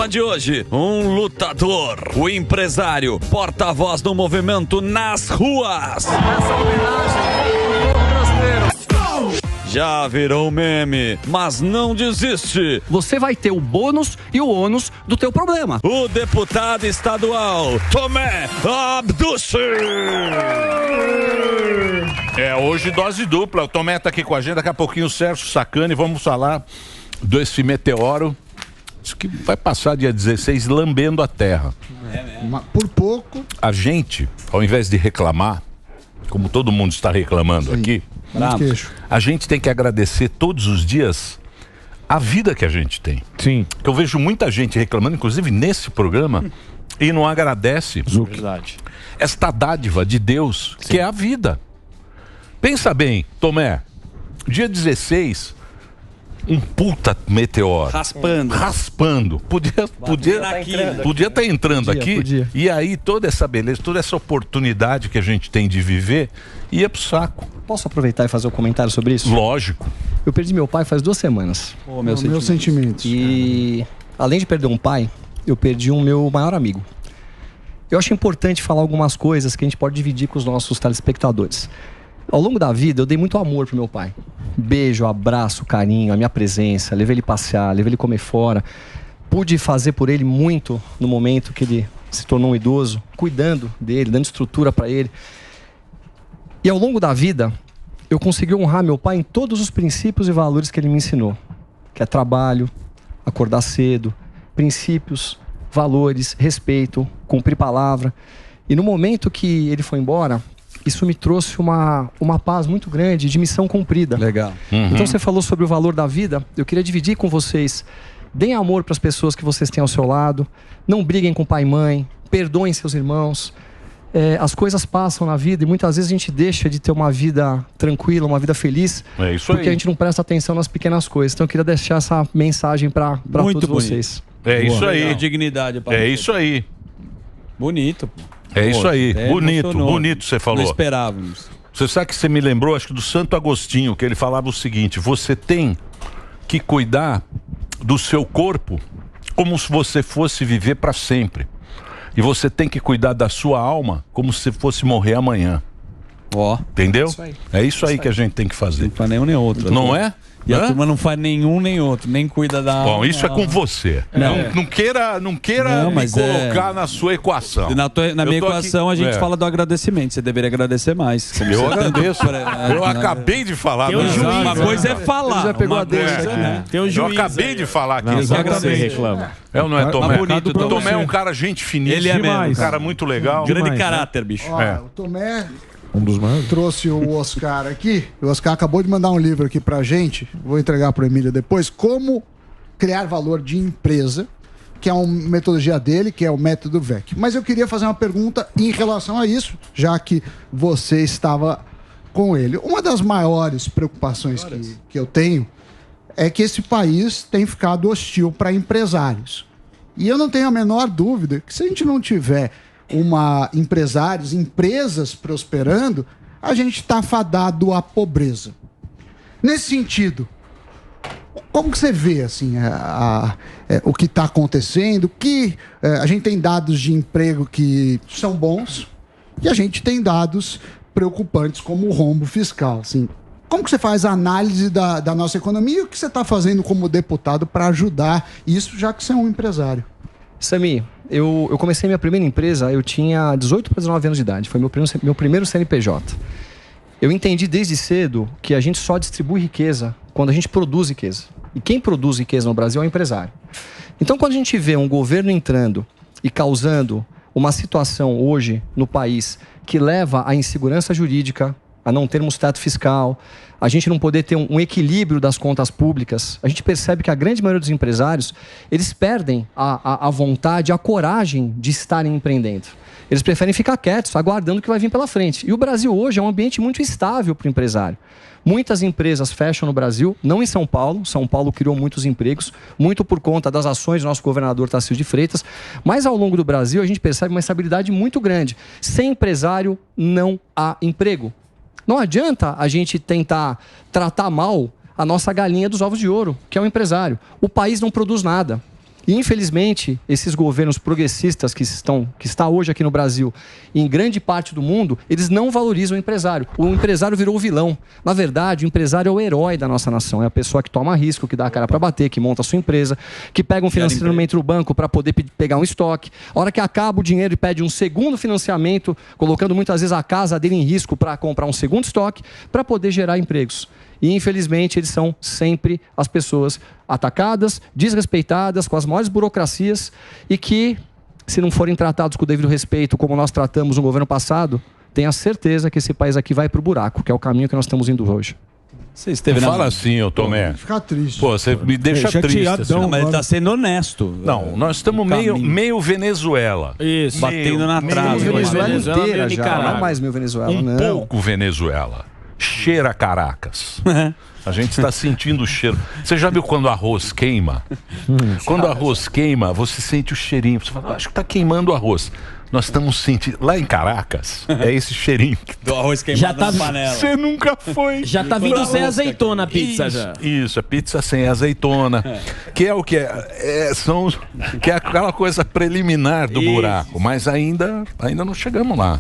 programa de hoje, um lutador, o empresário, porta-voz do movimento nas ruas. Essa homenagem já virou meme, mas não desiste. Você vai ter o bônus e o ônus do teu problema. O deputado estadual, Tomé Abduche. Hoje dose dupla. O Tomé tá aqui com a gente, daqui a pouquinho o Sérgio Sacani. Vamos falar desse meteoro. Isso que vai passar dia 16 lambendo a terra. Por pouco. A gente, ao invés de reclamar, como todo mundo está reclamando aqui, a gente tem que agradecer todos os dias a vida que a gente tem. Sim. Eu vejo muita gente reclamando, inclusive nesse programa, e não agradece esta dádiva de Deus, que é a vida. Pensa bem, Tomé, dia 16, um puta meteoro. Raspando. Podia estar entrando aqui. E aí toda essa beleza, toda essa oportunidade que a gente tem de viver ia pro saco. Posso aproveitar e fazer um comentário sobre isso? Lógico. Eu perdi meu pai faz 2 semanas. Meus sentimentos. E além de perder um pai, eu perdi um meu maior amigo. Eu acho importante falar algumas coisas que a gente pode dividir com os nossos telespectadores. Ao longo da vida, eu dei muito amor pro meu pai. Beijo, abraço, carinho, a minha presença. Levei ele passear, levei ele comer fora. Pude fazer por ele muito no momento que ele se tornou um idoso, cuidando dele, dando estrutura para ele. E ao longo da vida, eu consegui honrar meu pai em todos os princípios e valores que ele me ensinou. Que é trabalho, acordar cedo, princípios, valores, respeito, cumprir palavra. E no momento que ele foi embora, isso me trouxe uma paz muito grande de missão cumprida. Legal. Então você falou sobre o valor da vida, eu queria dividir com vocês. Deem amor para as pessoas que vocês têm ao seu lado, não briguem com pai e mãe, perdoem seus irmãos. As coisas passam na vida e muitas vezes a gente deixa de ter uma vida tranquila, uma vida feliz, porque a gente não presta atenção nas pequenas coisas. Então eu queria deixar essa mensagem para todos vocês. É isso aí. Dignidade. É isso aí. Bonito, pô. É isso aí. Bonito você falou. Não esperávamos. Você sabe que você me lembrou, acho que do Santo Agostinho, que ele falava o seguinte: você tem que cuidar do seu corpo como se você fosse viver para sempre. E você tem que cuidar da sua alma como se fosse morrer amanhã. Entendeu? É isso aí que a gente tem que fazer. Não faz nenhum nem outro. Não é? E a turma não faz nenhum nem outro, nem cuida da... Bom, isso é com você. Não queira me colocar na sua equação. Na minha equação a gente fala do agradecimento. Você deveria agradecer mais. Eu agradeço. Eu acabei de falar. Uma coisa é falar. Já pegou a deixa aqui. Eu acabei de falar aqui. Você reclama. Não é, Tomé? Bonito, Tomé é um cara gente finíssima. Ele é mesmo. Um cara muito legal. Grande caráter, bicho. O Tomé dos maiores. trouxe o Oscar aqui. O Oscar acabou de mandar um livro aqui pra gente. Vou entregar pro Emílio depois. Como criar valor de empresa, que é uma metodologia dele, que é o método VEC. Mas eu queria fazer uma pergunta em relação a isso, já que você estava com ele. Uma das maiores preocupações que eu tenho é que esse país tem ficado hostil para empresários. E eu não tenho a menor dúvida que se a gente não tiver empresas prosperando, a gente está fadado à pobreza. Nesse sentido, como que você vê assim, o que está acontecendo? A gente tem dados de emprego que são bons e a gente tem dados preocupantes como o rombo fiscal. Assim. Como que você faz a análise da nossa economia e o que você está fazendo como deputado para ajudar isso, já que você é um empresário? Sami, eu comecei minha primeira empresa, eu tinha 18 para 19 anos de idade. Foi meu primeiro CNPJ. Eu entendi desde cedo que a gente só distribui riqueza quando a gente produz riqueza. E quem produz riqueza no Brasil é o empresário. Então, quando a gente vê um governo entrando e causando uma situação hoje no país que leva à insegurança jurídica, a não termos teto fiscal, a gente não poder ter um equilíbrio das contas públicas, a gente percebe que a grande maioria dos empresários, eles perdem a vontade, a coragem de estarem empreendendo. Eles preferem ficar quietos, aguardando o que vai vir pela frente. E o Brasil hoje é um ambiente muito instável para o empresário. Muitas empresas fecham no Brasil, não em São Paulo. São Paulo criou muitos empregos, muito por conta das ações do nosso governador Tarcísio de Freitas. Mas ao longo do Brasil a gente percebe uma instabilidade muito grande. Sem empresário não há emprego. Não adianta a gente tentar tratar mal a nossa galinha dos ovos de ouro, que é o empresário. O país não produz nada. E, infelizmente, esses governos progressistas que está hoje aqui no Brasil e em grande parte do mundo, eles não valorizam o empresário. O empresário virou o vilão. Na verdade, o empresário é o herói da nossa nação. É a pessoa que toma risco, que dá a cara para bater, que monta a sua empresa, que pega um financiamento no banco para poder pegar um estoque. A hora que acaba o dinheiro e pede um segundo financiamento, colocando muitas vezes a casa dele em risco para comprar um segundo estoque, para poder gerar empregos. E, infelizmente, eles são sempre as pessoas atacadas, desrespeitadas, com as maiores burocracias e que, se não forem tratados com o devido respeito, como nós tratamos no governo passado, tenha certeza que esse país aqui vai para o buraco, que é o caminho que nós estamos indo hoje. Você esteve Fala assim, ô Tomé. Fica triste. Pô, você me deixa triste. Assim. Não, mas ele tá sendo honesto. Não, nós estamos meio Venezuela. Isso. Batendo na trave. Venezuela inteira já. Não mais meio Venezuela, não. Pouco Venezuela. Cheira Caracas. A gente está sentindo o cheiro. Você já viu quando o arroz queima? Quando o arroz queima, você sente o cheirinho. Você fala, acho que está queimando o arroz. Nós estamos sentindo... Lá em Caracas, é esse cheirinho. Do arroz queimado na panela. Você nunca foi. Já tá vindo sem azeitona a pizza já. Isso, a pizza sem azeitona. Que é o que que é aquela coisa preliminar do buraco. Mas ainda não chegamos lá.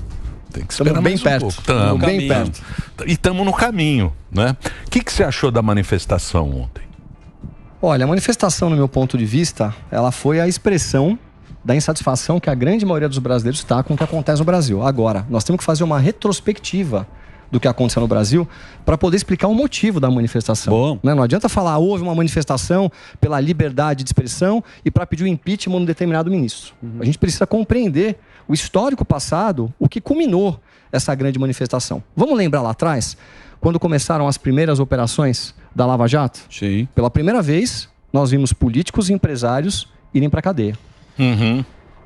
Tem que esperar bem perto. Estamos bem perto. E estamos no caminho, né? O que você achou da manifestação ontem? Olha, a manifestação, no meu ponto de vista, ela foi a expressão da insatisfação que a grande maioria dos brasileiros está com o que acontece no Brasil. Agora, nós temos que fazer uma retrospectiva do que aconteceu no Brasil para poder explicar o motivo da manifestação. Né? Não adianta falar, houve uma manifestação pela liberdade de expressão e para pedir o impeachment de um determinado ministro. A gente precisa compreender o histórico passado, o que culminou essa grande manifestação. Vamos lembrar lá atrás, quando começaram as primeiras operações da Lava Jato? Sim. Pela primeira vez, nós vimos políticos e empresários irem para a cadeia.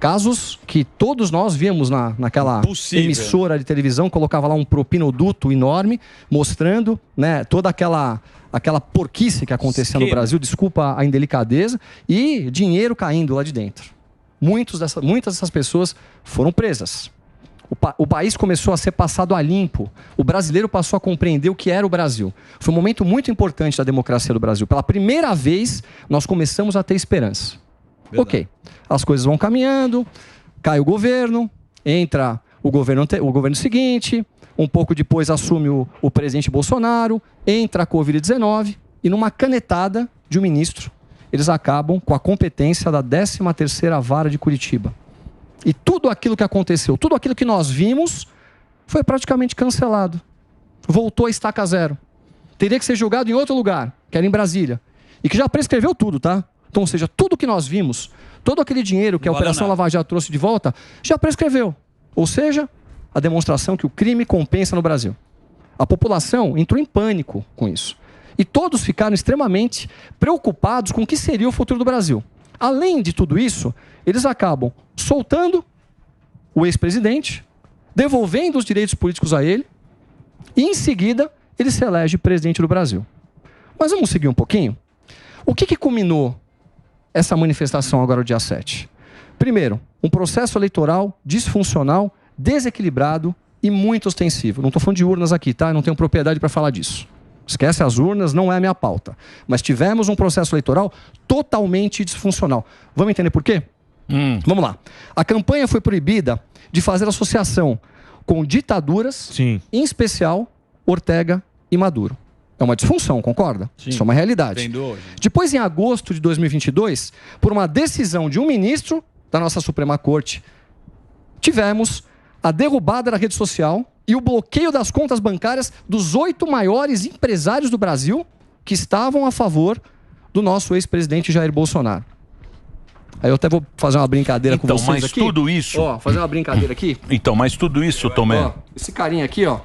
Casos que todos nós víamos naquela emissora de televisão, colocava lá um propinoduto enorme, mostrando, né, toda aquela porquice que acontecia no Brasil, desculpa a indelicadeza, e dinheiro caindo lá de dentro. Muitas dessas pessoas foram presas. O país começou a ser passado a limpo. O brasileiro passou a compreender o que era o Brasil. Foi um momento muito importante da democracia do Brasil. Pela primeira vez, nós começamos a ter esperança. Verdade. Ok, as coisas vão caminhando, cai o governo, entra o governo seguinte, um pouco depois assume o presidente Bolsonaro, entra a Covid-19 e numa canetada de um ministro, eles acabam com a competência da 13ª Vara de Curitiba. E tudo aquilo que aconteceu, tudo aquilo que nós vimos, foi praticamente cancelado. Voltou a estaca zero. Teria que ser julgado em outro lugar, que era em Brasília. E que já prescreveu tudo, tá? Então, ou seja, tudo que nós vimos, todo aquele dinheiro que a Operação Lava Jato trouxe de volta, já prescreveu. Ou seja, a demonstração que o crime compensa no Brasil. A população entrou em pânico com isso. E todos ficaram extremamente preocupados com o que seria o futuro do Brasil. Além de tudo isso, eles acabam soltando o ex-presidente, devolvendo os direitos políticos a ele, e em seguida ele se elege presidente do Brasil. Mas vamos seguir um pouquinho? O que culminou essa manifestação agora no dia 7? Primeiro, um processo eleitoral disfuncional, desequilibrado e muito ostensivo. Não estou falando de urnas aqui, tá? Eu não tenho propriedade para falar disso. Esquece as urnas, não é a minha pauta. Mas tivemos um processo eleitoral totalmente disfuncional. Vamos entender por quê? Vamos lá. A campanha foi proibida de fazer associação com ditaduras, sim, em especial Ortega e Maduro. É uma disfunção, concorda? Sim. Isso é uma realidade. Depois, em agosto de 2022, por uma decisão de um ministro da nossa Suprema Corte, tivemos a derrubada da rede social e o bloqueio das contas bancárias dos 8 maiores empresários do Brasil que estavam a favor do nosso ex-presidente Jair Bolsonaro. Aí eu até vou fazer uma brincadeira com vocês aqui. Então, mas tudo isso... Ó, fazer uma brincadeira aqui. Então, mas tudo isso, Tomé... Ó, esse carinha aqui, ó.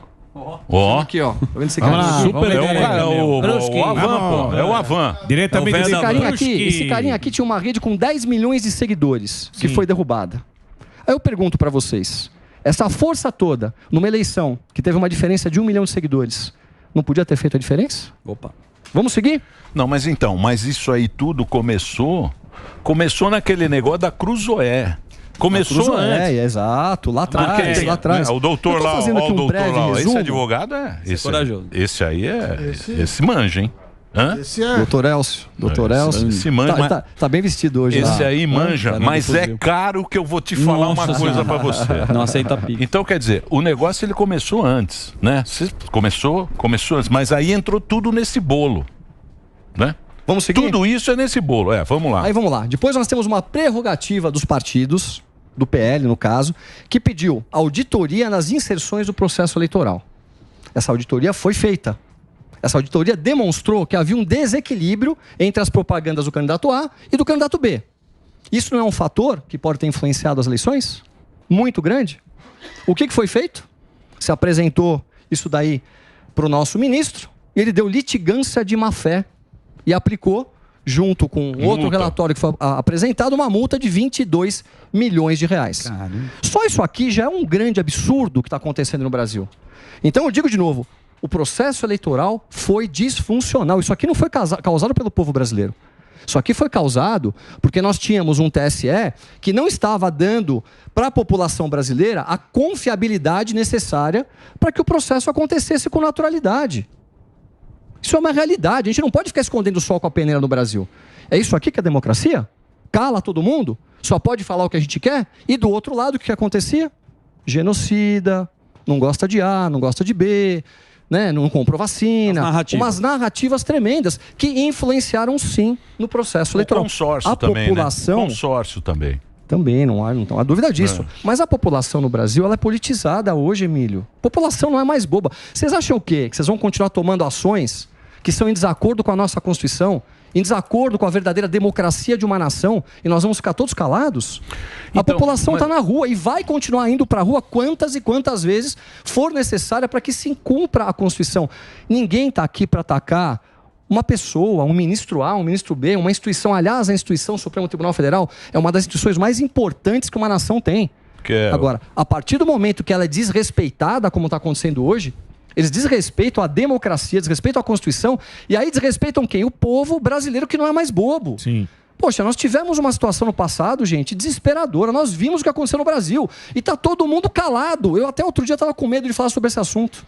Ó. Aqui, ó. Tá vendo esse carinha aqui? Super é o Avan, pô. É o Avan. Diretamente esse carinha aqui tinha uma rede com 10 milhões de seguidores, que foi derrubada. Aí eu pergunto pra vocês, essa força toda, numa eleição que teve uma diferença de 1 milhão de seguidores, não podia ter feito a diferença? Opa. Vamos seguir? Não, mas então, isso aí tudo começou naquele negócio da Cruzoé. Começou antes. Exato, lá atrás, lá atrás. O doutor lá, ó, o doutor lá, esse advogado esse corajoso. Esse aí esse manja, hein? Hã? Esse é... Doutor Elcio. Doutor Elcio. Esse manja, tá bem vestido hoje. esse aí manja, Cara, mas é caro que eu vou te falar uma coisa pra você. Não aceita pique. Então, quer dizer, o negócio ele começou antes, né? Começou antes, mas aí entrou tudo nesse bolo, né? Vamos seguir? Tudo isso é nesse bolo, vamos lá. Aí vamos lá. Depois nós temos uma prerrogativa dos partidos, do PL no caso, que pediu auditoria nas inserções do processo eleitoral. Essa auditoria foi feita. Essa auditoria demonstrou que havia um desequilíbrio entre as propagandas do candidato A e do candidato B. Isso não é um fator que pode ter influenciado as eleições? Muito grande? O que foi feito? Se apresentou isso daí para o nosso ministro e ele deu litigância de má-fé e aplicou, junto com outro relatório que foi apresentado, uma multa de 22 milhões de reais. Caramba. Só isso aqui já é um grande absurdo que está acontecendo no Brasil. Então eu digo de novo, o processo eleitoral foi disfuncional. Isso aqui não foi causado pelo povo brasileiro. Isso aqui foi causado porque nós tínhamos um TSE que não estava dando para a população brasileira a confiabilidade necessária para que o processo acontecesse com naturalidade. Isso é uma realidade. A gente não pode ficar escondendo o sol com a peneira no Brasil. É isso aqui que é democracia? Cala todo mundo? Só pode falar o que a gente quer? E do outro lado, o que acontecia? Genocida, não gosta de A, não gosta de B... Né? Não comprou vacina, umas narrativas tremendas que influenciaram sim no processo eleitoral. Consórcio a também, população, né? Consórcio também. Também, não há dúvida disso. Mas a população no Brasil, ela é politizada hoje, Emílio. A população não é mais boba. Vocês acham o quê? Que vocês vão continuar tomando ações que são em desacordo com a nossa Constituição, em desacordo com a verdadeira democracia de uma nação, e nós vamos ficar todos calados? A população está na rua e vai continuar indo para a rua quantas e quantas vezes for necessária para que se cumpra a Constituição. Ninguém está aqui para atacar uma pessoa, um ministro A, um ministro B, uma instituição. Aliás, a instituição Supremo Tribunal Federal é uma das instituições mais importantes que uma nação tem. Agora, a partir do momento que ela é desrespeitada, como está acontecendo hoje, eles desrespeitam a democracia, desrespeitam a Constituição, e aí desrespeitam quem? O povo brasileiro, que não é mais bobo. Sim. Poxa, nós tivemos uma situação no passado, gente, desesperadora. Nós vimos o que aconteceu no Brasil. E tá todo mundo calado. Eu até outro dia estava com medo de falar sobre esse assunto.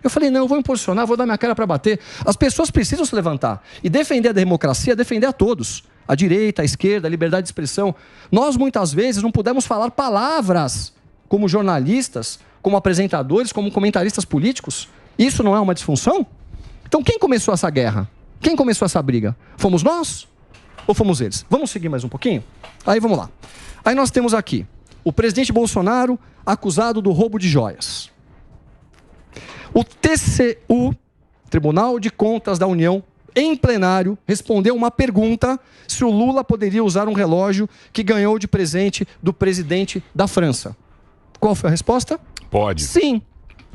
Eu falei, não, eu vou me posicionar, vou dar minha cara para bater. As pessoas precisam se levantar. E defender a democracia é defender a todos. A direita, a esquerda, a liberdade de expressão. Nós, muitas vezes, não pudemos falar palavras como jornalistas, como apresentadores, como comentaristas políticos. Isso não é uma disfunção? Então quem começou essa guerra? Quem começou essa briga? Fomos nós? Ou fomos eles? Vamos seguir mais um pouquinho? Aí vamos lá. Aí nós temos aqui o presidente Bolsonaro acusado do roubo de joias. O TCU, Tribunal de Contas da União, em plenário, respondeu uma pergunta se o Lula poderia usar um relógio que ganhou de presente do presidente da França. Qual foi a resposta? Pode. Sim.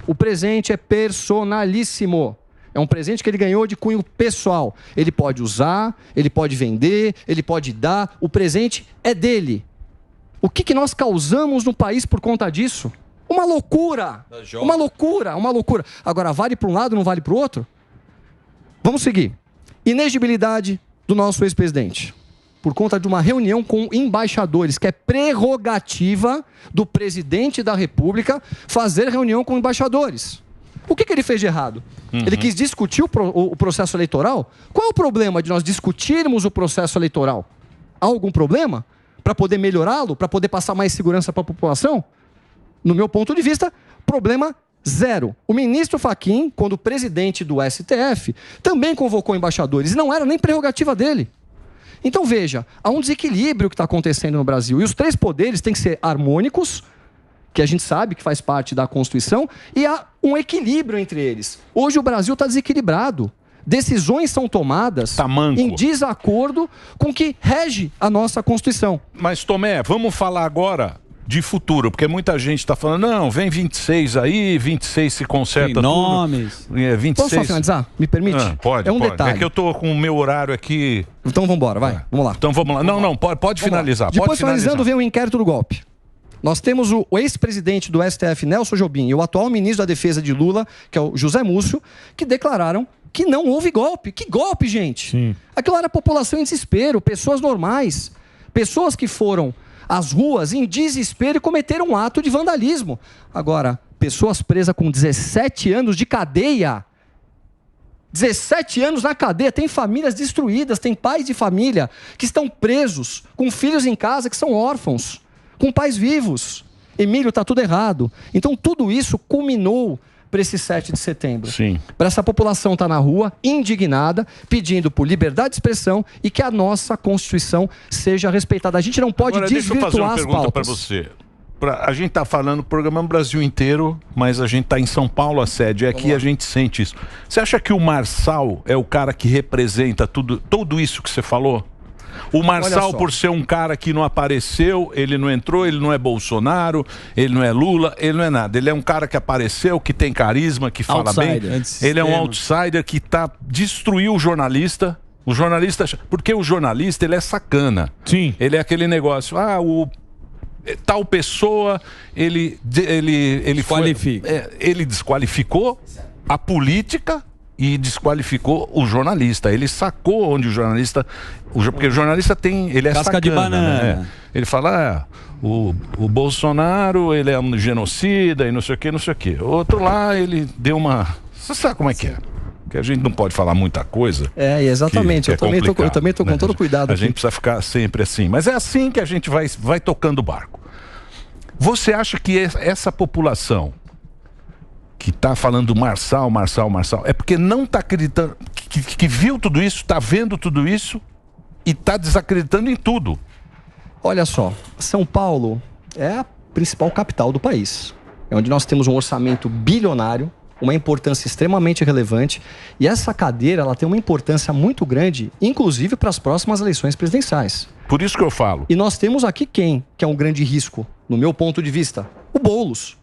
O presente é personalíssimo. É um presente que ele ganhou de cunho pessoal. Ele pode usar, ele pode vender, ele pode dar. O presente é dele. O que nós causamos no país por conta disso? Uma loucura. Uma loucura, uma loucura. Agora, vale para um lado, não vale para o outro? Vamos seguir. Inegibilidade do nosso ex-presidente. Por conta de uma reunião com embaixadores, que é prerrogativa do presidente da República fazer reunião com embaixadores. O que ele fez de errado? Ele quis discutir o processo eleitoral? Qual é o problema de nós discutirmos o processo eleitoral? Há algum problema? Para poder melhorá-lo? Para poder passar mais segurança para a população? No meu ponto de vista, problema zero. O ministro Fachin, quando presidente do STF, também convocou embaixadores. E não era nem prerrogativa dele. Então veja, há um desequilíbrio que está acontecendo no Brasil. E os três poderes têm que ser harmônicos, que a gente sabe que faz parte da Constituição, e há um equilíbrio entre eles. Hoje o Brasil está desequilibrado. Decisões são tomadas em desacordo com o que rege a nossa Constituição. Mas, Tomé, vamos falar agora de futuro, porque muita gente está falando, não, vem 26 aí, 26 se conserta tem nomes. Tudo. 26... Posso só finalizar? Me permite? Pode, é um pode. detalhe. É que eu estou com o meu horário aqui... Então vamos embora, vai. Vamos lá. Então vamos lá. Não, pode finalizar. Depois, finalizando, vem o inquérito do golpe. Nós temos o ex-presidente do STF, Nelson Jobim, e o atual ministro da Defesa de Lula, que é o José Múcio, que declararam que não houve golpe. Que golpe, gente? Sim. Aquilo era a população em desespero, pessoas normais, pessoas que foram às ruas em desespero e cometeram um ato de vandalismo. Agora, pessoas presas com 17 anos de cadeia, 17 anos na cadeia, tem famílias destruídas, tem pais de família que estão presos, com filhos em casa que são órfãos, com pais vivos. Emílio, está tudo errado. Então tudo isso culminou para esse 7 de setembro. Sim. Para essa população estar na rua, indignada, pedindo por liberdade de expressão e que a nossa Constituição seja respeitada. A gente não pode desvirtuar as pautas. Deixa eu fazer uma pergunta para você. A gente está falando, programando o Brasil inteiro, mas a gente está em São Paulo, a sede. Aqui a gente sente isso. Você acha que o Marçal é o cara que representa tudo isso que você falou? O Marçal, por ser um cara que não apareceu, ele não entrou, ele não é Bolsonaro, ele não é Lula, ele não é nada. Ele é um cara que apareceu, que tem carisma, que fala bem. Ele é um outsider que destruiu o jornalista. O jornalista, porque o jornalista, ele é sacana. Sim. Ele é aquele negócio, tal pessoa, ele desqualificou a política e desqualificou o jornalista. Ele sacou onde o jornalista... Porque o jornalista ele é casca sacana, de banana. né? Ele fala, o Bolsonaro, ele é um genocida e não sei o que, não sei o que. Outro lá, ele deu uma... Você sabe como é que é? Que a gente não pode falar muita coisa. Exatamente. Eu também tô com né? todo cuidado A aqui. gente precisa ficar sempre assim. Mas é assim que a gente vai tocando o barco. Você acha que essa população que está falando Marçal, é porque não está acreditando, que viu tudo isso, está vendo tudo isso e está desacreditando em tudo? Olha só, São Paulo é a principal capital do país. É onde nós temos um orçamento bilionário, uma importância extremamente relevante, e essa cadeira ela tem uma importância muito grande, inclusive para as próximas eleições presidenciais. Por isso que eu falo. E nós temos aqui quem que é um grande risco, no meu ponto de vista? O Boulos.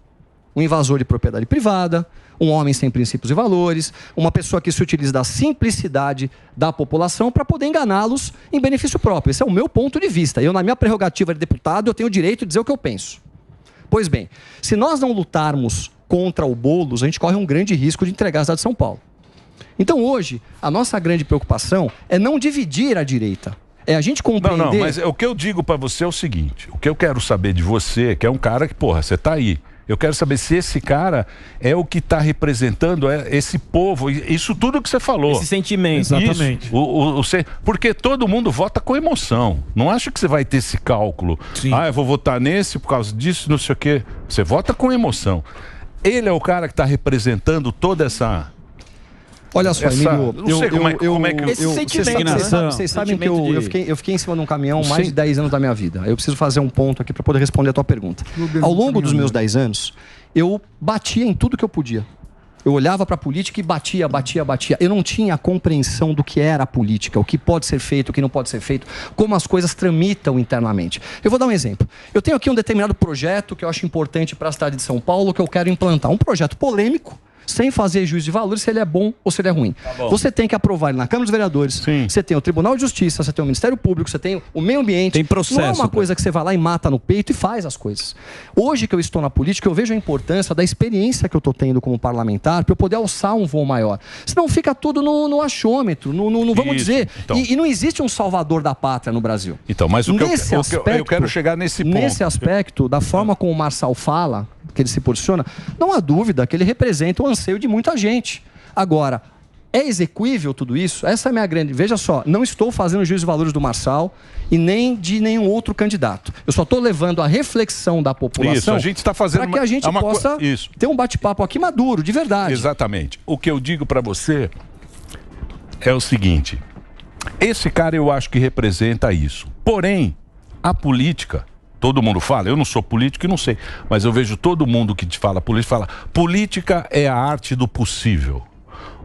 Um invasor de propriedade privada, um homem sem princípios e valores, uma pessoa que se utiliza da simplicidade da população para poder enganá-los em benefício próprio. Esse é o meu ponto de vista. Eu, na minha prerrogativa de deputado, eu tenho o direito de dizer o que eu penso. Pois bem, se nós não lutarmos contra o Boulos, a gente corre um grande risco de entregar a cidade de São Paulo. Então hoje, a nossa grande preocupação é não dividir a direita. É a gente compreender... Não, mas o que eu digo para você é o seguinte, o que eu quero saber de você, que é um cara que, você tá aí. Eu quero saber se esse cara é o que está representando esse povo, isso tudo que você falou. Esse sentimento. Exatamente. Porque todo mundo vota com emoção. Não acha que você vai ter esse cálculo. Sim. Eu vou votar nesse por causa disso, não sei o quê. Você vota com emoção. Ele é o cara que está representando toda essa... Olha só, Emílio, não sei como é que... Esse sentimento. Vocês sabem que eu fiquei em cima de um caminhão mais de 10 anos da minha vida. Eu preciso fazer um ponto aqui para poder responder a tua pergunta. Ao longo dos meus 10 anos, eu batia em tudo que eu podia. Eu olhava para a política e batia. Eu não tinha a compreensão do que era a política, o que pode ser feito, o que não pode ser feito, como as coisas tramitam internamente. Eu vou dar um exemplo. Eu tenho aqui um determinado projeto que eu acho importante para a cidade de São Paulo, que eu quero implantar. Um projeto polêmico, sem fazer juízo de valor, se ele é bom ou se ele é ruim. Você tem que aprovar ele na Câmara dos Vereadores. Sim. Você tem o Tribunal de Justiça, você tem o Ministério Público, você tem o meio ambiente. Tem processo. Não é uma coisa que você vai lá e mata no peito e faz as coisas. Hoje que eu estou na política, eu vejo a importância da experiência que eu estou tendo como parlamentar para eu poder alçar um voo maior. Senão fica tudo no achômetro, no vamos dizer. Então. E não existe um salvador da pátria no Brasil. Então, mas eu quero chegar nesse ponto. Nesse aspecto, da forma como o Marçal fala, que ele se posiciona, não há dúvida que ele representa o anseio de muita gente. Agora, é execuível tudo isso? Essa é a minha grande... Veja só, não estou fazendo juízo de valores do Marçal e nem de nenhum outro candidato. Eu só estou levando a reflexão da população. Isso, a gente está fazendo... Para que a gente possa ter um bate-papo aqui maduro, de verdade. Exatamente. O que eu digo para você é o seguinte. Esse cara eu acho que representa isso. Porém, a política... Todo mundo fala, eu não sou político e não sei, mas eu vejo todo mundo que te fala política é a arte do possível.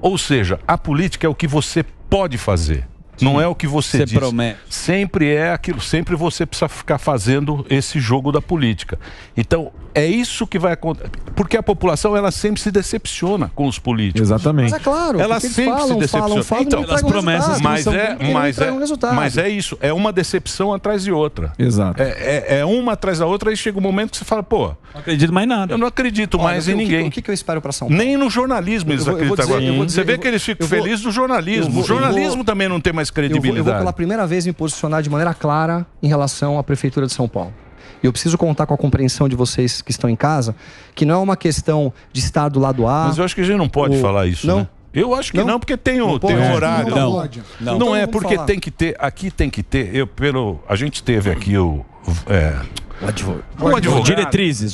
Ou seja, a política é o que você pode fazer. Sim. Não é o que você diz. Promete. Sempre é aquilo, sempre você precisa ficar fazendo esse jogo da política. Então, é isso que vai acontecer. Porque a população, ela sempre se decepciona com os políticos. Exatamente. Mas é claro, ela sempre se decepciona. Então, pelas promessas, mas é isso, é uma decepção atrás de outra. Exato. É uma atrás da outra e chega um momento que você fala, não acredito mais nada. Eu não acredito mais em ninguém. O que eu espero para São Paulo? Nem no jornalismo eles acreditam agora. Você vê que eles ficam felizes do jornalismo. O jornalismo também não tem mais credibilidade. Eu vou pela primeira vez me posicionar de maneira clara em relação à Prefeitura de São Paulo. E eu preciso contar com a compreensão de vocês que estão em casa, que não é uma questão de estar do lado A. Mas eu acho que a gente não pode falar isso, não. né? Eu acho que não, porque tem o horário. Não é porque tem que ter, aqui tem que ter, a gente teve aqui o advogado. Diretrizes.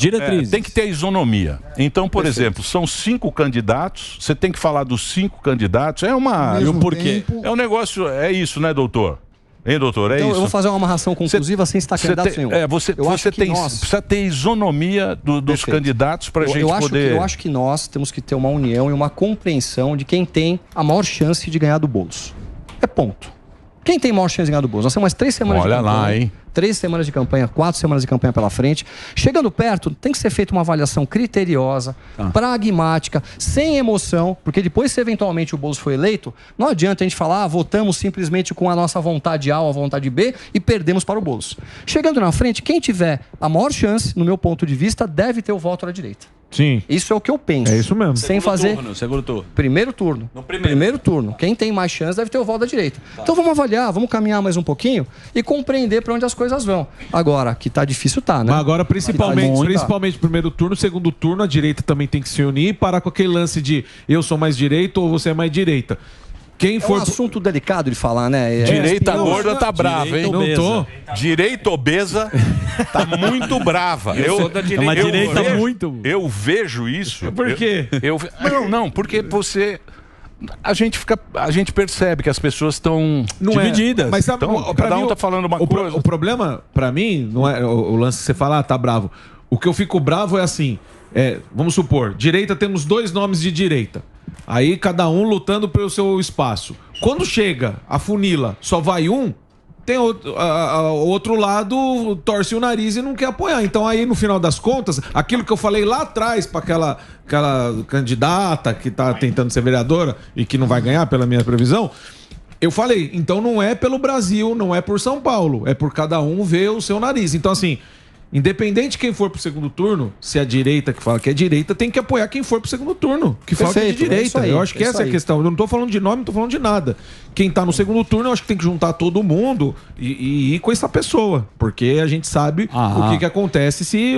Tem que ter a isonomia. Então, por exemplo, são 5 candidatos, você tem que falar dos 5 candidatos, e o porquê. É um negócio, é isso, né, doutor? Hein, doutor? Então, isso? eu vou fazer uma amarração conclusiva sem citar candidato nenhum. Você precisa ter isonomia dos candidatos para a gente poder... Eu acho que nós temos que ter uma união e uma compreensão de quem tem a maior chance de ganhar do Boulos. É ponto. Quem tem maior chance de ganhar do Boulos? Nós temos mais 3 semanas de campanha. Olha lá, hein? 3 semanas de campanha, 4 semanas de campanha pela frente. Chegando perto, tem que ser feita uma avaliação criteriosa, pragmática, sem emoção, porque depois, se eventualmente o Boulos for eleito, não adianta a gente falar, votamos simplesmente com a nossa vontade A ou a vontade B e perdemos para o Boulos. Chegando na frente, quem tiver a maior chance, no meu ponto de vista, deve ter o voto à direita. Sim. Isso é o que eu penso. É isso mesmo. Sem fazer. Segundo turno. Primeiro turno. Primeiro turno. Quem tem mais chance deve ter o voto da direita. Então vamos avaliar, vamos caminhar mais um pouquinho e compreender para onde as coisas vão. Agora, que tá difícil, tá, né? Mas agora, principalmente primeiro turno, segundo turno, a direita também tem que se unir e parar com aquele lance de eu sou mais direita ou você é mais direita. Quem for... É um assunto delicado de falar, né? Direita gorda tá brava, hein? Não tô. Direita obesa tá muito brava. Eu vejo isso. Por quê? Não, porque você... A gente percebe que as pessoas estão divididas. Mas sabe, cada um tá falando uma coisa. O problema, pra mim, não é o lance que você fala, tá bravo. O que eu fico bravo é assim, vamos supor, direita, temos 2 nomes de direita. Aí cada um lutando pelo seu espaço. Quando chega a funila, só vai um, tem o outro lado torce o nariz e não quer apoiar. Então aí, no final das contas, aquilo que eu falei lá atrás para aquela candidata que tá tentando ser vereadora e que não vai ganhar, pela minha previsão, eu falei, então não é pelo Brasil, não é por São Paulo, é por cada um ver o seu nariz. Então assim... Independente de quem for pro segundo turno, se é a direita que fala que é direita, tem que apoiar quem for pro segundo turno, que fala que é de direita. Eu acho que essa é a questão. Eu não tô falando de nome, não tô falando de nada. Quem tá no segundo turno, eu acho que tem que juntar todo mundo e ir com essa pessoa. Porque a gente sabe o que acontece se...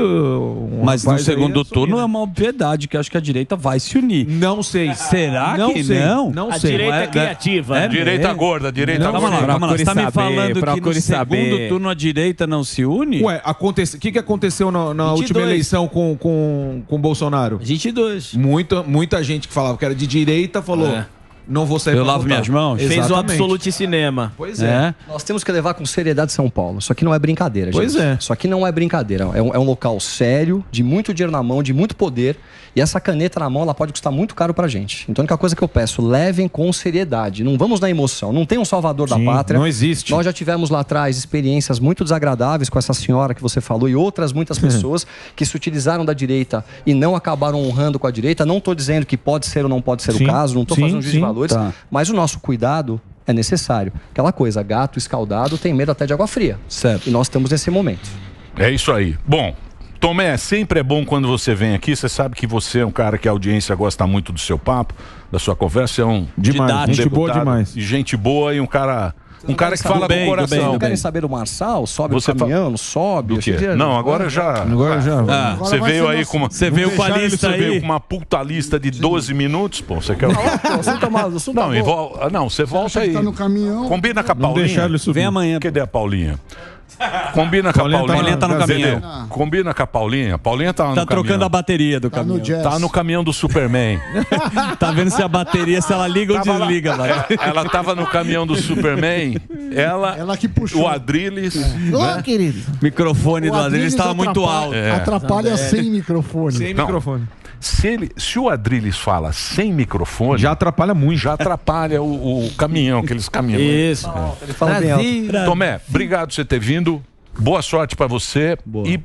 Mas no segundo turno é uma obviedade, que eu acho que a direita vai se unir. Não sei. Será que não? Não sei. A direita é criativa. Direita gorda, direita gorda. Calma lá. Você tá me falando que no segundo turno a direita não se une? Ué, o que aconteceu na última eleição com o Bolsonaro? 22. Muita gente que falava que era de direita falou... Não vou sair. Eu lavo minhas mãos. Fez o Absolute Cinema. Pois é. Nós temos que levar com seriedade São Paulo. Isso aqui não é brincadeira, gente. Pois é. Isso aqui não é brincadeira. É um local sério, de muito dinheiro na mão, de muito poder. E essa caneta na mão, ela pode custar muito caro pra gente. Então, a única coisa que eu peço, levem com seriedade. Não vamos na emoção. Não tem um salvador da pátria. Não existe. Nós já tivemos lá atrás experiências muito desagradáveis com essa senhora que você falou e outras muitas pessoas que se utilizaram da direita e não acabaram honrando com a direita. Não estou dizendo que pode ser ou não pode ser o caso. Não estou fazendo um juízo de valores. Mas o nosso cuidado é necessário. Aquela coisa, gato escaldado tem medo até de água fria. Certo. E nós estamos nesse momento. É isso aí. Bom, Tomé, sempre é bom quando você vem aqui. Você sabe que você é um cara que a audiência gosta muito do seu papo, da sua conversa. É um gente boa demais. Gente boa e um cara que fala com o coração. Não querem saber do Marçal? Sobe o caminhão, não sobe? Não, agora já. Você veio aí com uma. Você veio com a lista aí. Você veio com uma puta lista de 12 minutos, pô. Você quer. Não, você volta aí. Tá no caminhão. Combina com a Paulinha. Vem amanhã. Cadê a Paulinha? Combina com a Paulinha. Paulinha tá no caminhão. Combina com a Paulinha. Paulinha tá no caminhão. Tá trocando a bateria do caminhão. Tá no caminhão do Superman. Tá vendo se a bateria, se ela liga ou desliga, vai. Ela tava no caminhão do Superman. Ela que puxou. O Adrilles. Ô, querido. Microfone do Adrilles estava muito alto. Atrapalha sem microfone. Sem microfone. Se o Adrilles fala sem microfone... Já atrapalha muito. Já atrapalha o caminhão, aqueles caminhões. Isso. Ele fala bem alto. Tomé, obrigado por você ter vindo. Boa sorte pra você.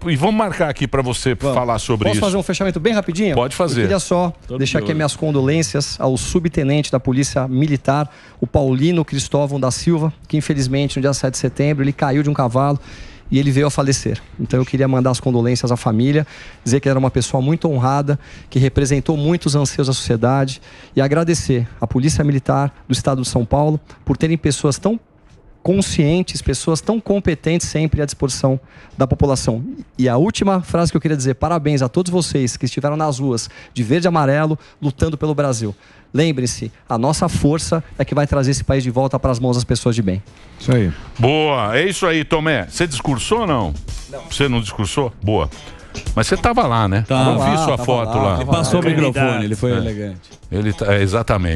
E vamos marcar aqui pra você falar sobre isso. Posso fazer um fechamento bem rapidinho? Pode fazer. Eu queria só deixar aqui minhas condolências ao subtenente da Polícia Militar, o Paulino Cristóvão da Silva, que infelizmente no dia 7 de setembro ele caiu de um cavalo e ele veio a falecer. Então eu queria mandar as condolências à família, dizer que ele era uma pessoa muito honrada, que representou muito os anseios da sociedade e agradecer à Polícia Militar do Estado de São Paulo por terem pessoas tão conscientes, pessoas tão competentes sempre à disposição da população. E a última frase que eu queria dizer, parabéns a todos vocês que estiveram nas ruas de verde e amarelo lutando pelo Brasil. lembre-se, a nossa força é que vai trazer esse país de volta para as mãos das pessoas de bem. Isso aí. Boa, é isso aí, Tomé. Você discursou ou não? Você não discursou? Boa. Mas você estava lá, né? Tava Eu vi lá, sua tava foto lá. Ele passou o microfone, ele foi elegante. Ele exatamente.